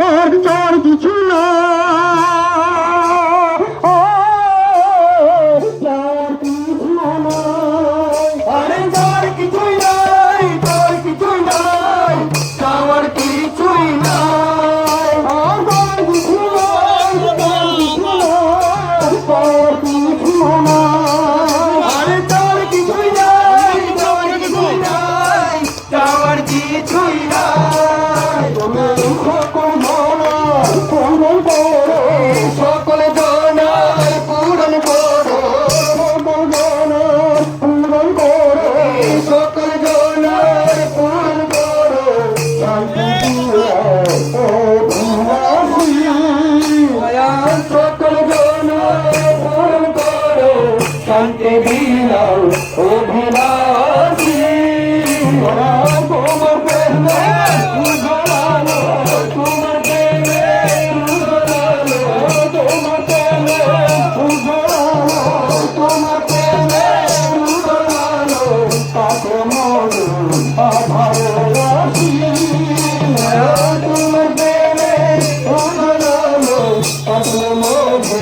আর চার কিছু না শান্তি বিলাও অভিলাষী তোমার প্রেমে উজ্জ্বলালো তোমার প্রেমে উজ্জ্বলালো তোমার প্রেমে উজ্জ্বলালো তোমার প্রেমে উজ্জ্বলালো তাকে মধু ভালোবাসি তোমার প্রেমে উজ্জ্বলালো তাকে মধু